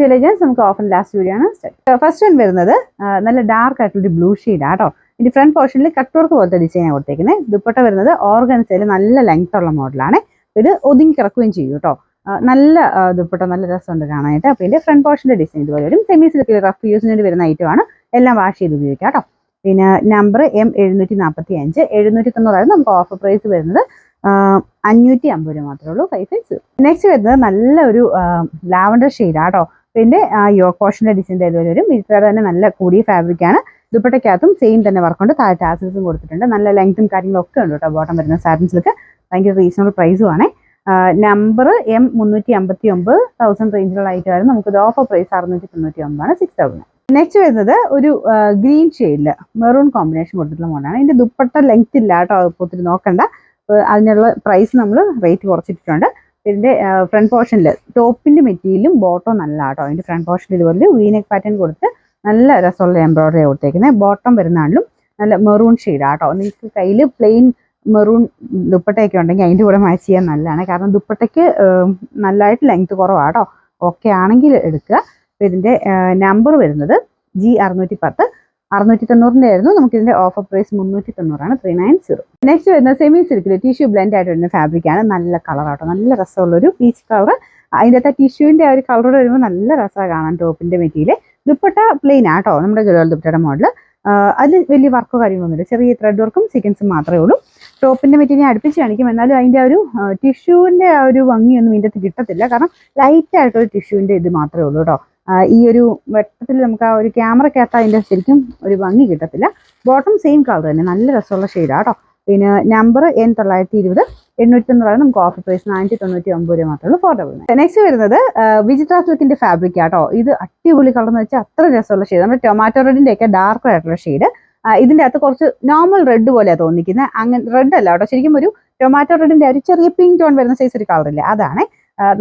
Elegance നമുക്ക് offer last video ആണ്. First one വരുന്നത് നല്ല ഡാർക്ക് ആയിട്ടുള്ള ബ്ലൂ ഷെയ്ഡാണ് കേട്ടോ. ഇതിന്റെ ഫ്രണ്ട് പോർഷനിൽ കട്ട് വർക്ക് പോലത്തെ ഡിസൈനാണ് കൊടുത്തേക്കുന്നത്. ദുപ്പട്ട വരുന്നത് ഓർഗൻസയിൽ നല്ല ലെങ്ത് ഉള്ള മോഡലാണ്. ഇത് ഒതുങ്ങി കിടക്കുകയും ചെയ്യും കേട്ടോ. നല്ല ദുപ്പട്ട നല്ല രസമുണ്ട് കാണാനായിട്ട്. അപ്പോൾ ഇതിന്റെ ഫ്രണ്ട് പോർഷന്റെ ഡിസൈൻ ഇതുപോലെ വരും. സെമി സിൽക്കിൽ റഫ് യൂസിന് വേണ്ടി വരുന്ന ഐറ്റമാണ്. എല്ലാം വാഷ് ചെയ്ത് ഉപയോഗിക്കാം കേട്ടോ. പിന്നെ നമ്പർ M745 790 നമുക്ക് ഓഫർ പ്രൈസ് വരുന്നത് 550 രൂപ മാത്രമേ ഉള്ളൂ. 550. നെക്സ്റ്റ് വരുന്നത് നല്ല ഒരു ലാവൻഡർ ഷെയ്ഡാണ് കേട്ടോ. പിന്നെ യോക്ക് പോർഷന്റെ ഡിസൈൻ ഇതുപോലെ വരും. ഇതിൽ തന്നെ നല്ല കൂടിയ ഫാബ്രിക്കാണ്. ദുപ്പട്ടയ്ക്കകത്തും സെയിം തന്നെ വർക്കുണ്ട്. താഴെ ടാസൽസും കൊടുത്തിട്ടുണ്ട്. നല്ല ലെങ്ത്തും കാര്യങ്ങളും ഒക്കെ ഉണ്ട് കേട്ടോ. ബോട്ടം വരുന്ന സാറ്റിൻ സിൽക്ക് ഭയങ്കര റീസണബിൾ പ്രൈസും ആണ്. നമ്പർ M359 1000 റേഞ്ചിലുള്ള ഐറ്റം ആയിരുന്നു. നമുക്കിത് ഓഫർ പ്രൈസ് 699 ആണ്. 6000. നെക്സ്റ്റ് വരുന്നത് ഒരു ഗ്രീൻ ഷെയ്ഡിൽ മെറൂൺ കോമ്പിനേഷൻ കൊടുത്തിട്ടുള്ള മോഡലാണ്. ഇതിന്റെ ദുപ്പട്ട ലെങ്ത് ഇല്ല കേട്ടോ. ഒത്തിരി നോക്കണ്ട. അതിനുള്ള പ്രൈസ് നമ്മൾ റേറ്റ് കുറച്ചിട്ടുണ്ട്. ഇതിന്റെ ഫ്രണ്ട് പോർഷനിൽ ടോപ്പിന്റെ മെറ്റീരിയലും ബോട്ടം നല്ല കേട്ടോ. അതിന്റെ ഫ്രണ്ട് പോർഷനിൽ ഇതുപോലെ വീനെക്ക് പാറ്റേൺ കൊടുത്ത് നല്ല രസമുള്ള എംബ്രോയിഡറി കൊടുത്തേക്കുന്നത്. ബോട്ടം വരുന്നാണെങ്കിലും നല്ല മെറൂൺ ഷെയ്ഡാണ് കേട്ടോ. നിങ്ങൾക്ക് കയ്യിൽ പ്ലെയിൻ മെറൂൺ ദുപ്പട്ടയൊക്കെ ഉണ്ടെങ്കിൽ അതിൻ്റെ കൂടെ മാച്ച് ചെയ്യാൻ നല്ലതാണ്. കാരണം ദുപ്പട്ടയ്ക്ക് നല്ലതായിട്ട് ലെങ്ത് കുറവാണ് കേട്ടോ. ഓക്കെ ആണെങ്കിൽ എടുക്കുക. ഇതിന്റെ നമ്പർ വരുന്നത് G610 690 ആയിരുന്നു. നമുക്കിതിന്റെ ഓഫർ പ്രൈസ് 390 390. നെക്സ്റ്റ് വരുന്നത് സെമി സിൽക്കിൽ ടിഷ്യൂ ബ്ലെൻഡ് ആയിട്ട് വരുന്ന ഫാബ്രിക്കാണ്. നല്ല കളറാട്ടോ. നല്ല രസമുള്ളൊരു പീച്ച് കളർ. അതിൻ്റെ അകത്ത് ടിഷ്യൂവിൻ്റെ ആ ഒരു കളർ വരുമ്പോൾ നല്ല രസമാണ് കാണാൻ. ടോപ്പിന്റെ മെറ്റീരിയൽ ദുപ്പട്ട പ്ലെയിൻ ആട്ടോ. നമ്മുടെ ഗുരുവായൂർ ദുപ്പട്ടയുടെ മോഡൽ. അതിൽ വലിയ വർക്കോ കാര്യങ്ങളൊന്നുമില്ല. ചെറിയ ത്രെഡ് വർക്കും സീക്വൻസും മാത്രമേ ഉള്ളൂ. ടോപ്പിന്റെ മെറ്റീരിയൽ അടുപ്പിച്ച് കാണിക്കും. എന്നാലും അതിൻ്റെ ആ ഒരു ടിഷ്യൂവിൻ്റെ ആ ഒരു ഭംഗിയൊന്നും ഇതിൻ്റെ അകത്ത് കിട്ടത്തില്ല. കാരണം ലൈറ്റ് ആയിട്ടൊരു ടിഷ്യൂവിൻ്റെ ഇത് മാത്രമേ ഉള്ളൂ കേട്ടോ. ഈ ഒരു വെട്ടത്തിൽ നമുക്ക് ആ ഒരു ക്യാമറക്കകത്ത് അതിൻ്റെ ശരിക്കും ഒരു ഭംഗി കിട്ടത്തില്ല. ബോട്ടം സെയിം കളർ തന്നെ. നല്ല രസമുള്ള ഷെയ്ഡാണ് കേട്ടോ. പിന്നെ നമ്പർ N920 890 നമുക്ക് ഓഫർ പ്രൈസ് 499 രൂപ മാത്രമേ ഉള്ളൂ. 499. നെക്സ്റ്റ് വരുന്നത് വിചിത്ര സിൽക്കിന്റെ ഫാബ്രിക് ആട്ടോ. ഇത് അടിപൊളി കളർ എന്ന് വെച്ചാൽ അത്ര രസമുള്ള ഷെയ്ഡ്. നമ്മുടെ ടൊമാറ്റോ റെഡിന്റെ ഒക്കെ ഡാർക്ക് ആയിട്ടുള്ള ഷെയ്ഡ്. ഇതിന്റെ അകത്ത് കുറച്ച് നോർമൽ റെഡ് പോലെയാണ് തോന്നിക്കുന്നത്. അങ്ങനെ റെഡ് അല്ല കേട്ടോ. ശരിക്കും ഒരു ടൊമാറ്റോ റെഡിന്റെ ഒരു ചെറിയ പിങ്ക് ടോൺ വരുന്ന സൈസ് ഒരു കളറില്ല. അതാണ്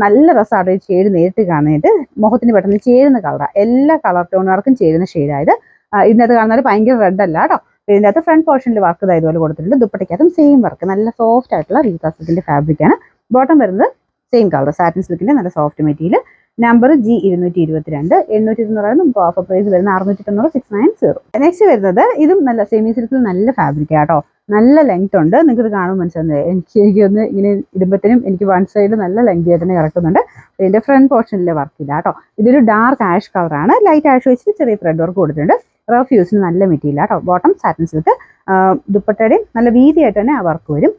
നല്ല രസമാണ് ഈ ഷെയ്ഡ് നേരിട്ട് കാണാനായിട്ട്. മുഖത്തിന് പെട്ടെന്ന് ചേരുന്ന കളറാണ്. എല്ലാ കളർ ടോണുകാർക്കും ചേരുന്ന ഷെയ്ഡായത്. ഇതിനകത്ത് കാണുന്നത് ഭയങ്കര റെഡ് അല്ല കേട്ടോ. ഇതിൻ്റെ അകത്ത് ഫ്രണ്ട് പോർഷനിൽ വർക്ക് ഇതുപോലെ കൊടുത്തിട്ടുണ്ട്. ദുപ്പട്ടയ്ക്കകത്തും സെയിം വർക്ക്. നല്ല സോഫ്റ്റ് ആയിട്ടുള്ള വിചിത്ര സിൽക്കിന്റെ ഫാബ്രിക്കാണ്. ബോട്ടം വരുന്നത് സെയിം കളർ സാറ്റിൻ സിൽക്കിന്റെ നല്ല സോഫ്റ്റ് മെറ്റീരിയൽ. നമ്പർ G222 890 നമുക്ക് ഓഫർ പ്രൈസ് വരുന്ന 690 690. നെക്സ്റ്റ് വരുന്നത് ഇതും നല്ല സെമി സിൽക്കിൽ നല്ല ഫാബ്രിക് ആട്ടോ. നല്ല ലെങ്ത് ഉണ്ട്. നിങ്ങൾക്ക് കാണുമ്പോൾ മനസ്സിലായി. എനിക്കൊന്ന് ഇങ്ങനെ ഇടുമ്പോഴത്തേനും എനിക്ക് വൺ സൈഡ് നല്ല ലെങ്ത് ആയിട്ട് തന്നെ കിടക്കുന്നുണ്ട്. ഇതിന്റെ ഫ്രണ്ട് പോർഷനിലെ വർക്കില്ല കേട്ടോ. ഇതൊരു ഡാർക്ക് ആഷ് കളറാണ്. ലൈറ്റ് ആഷ് വെച്ചിട്ട് ചെറിയ ത്രെഡ് വർക്ക് കൊടുത്തിട്ടുണ്ട്. റഫ് യൂസിന് നല്ല മെറ്റീരിയൽ ആട്ടോ. Bottom satin silk. ദുപ്പട്ടയുടെയും നല്ല വീതിയായിട്ട് തന്നെ ആ വർക്ക് വരും.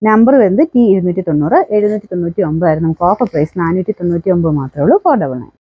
നമ്പർ വരുന്നത് T290 799 ആയിരുന്നു. നമുക്ക് ഓഫർ പ്രൈസ് 499 മാത്രമേ ഉള്ളൂ. 499.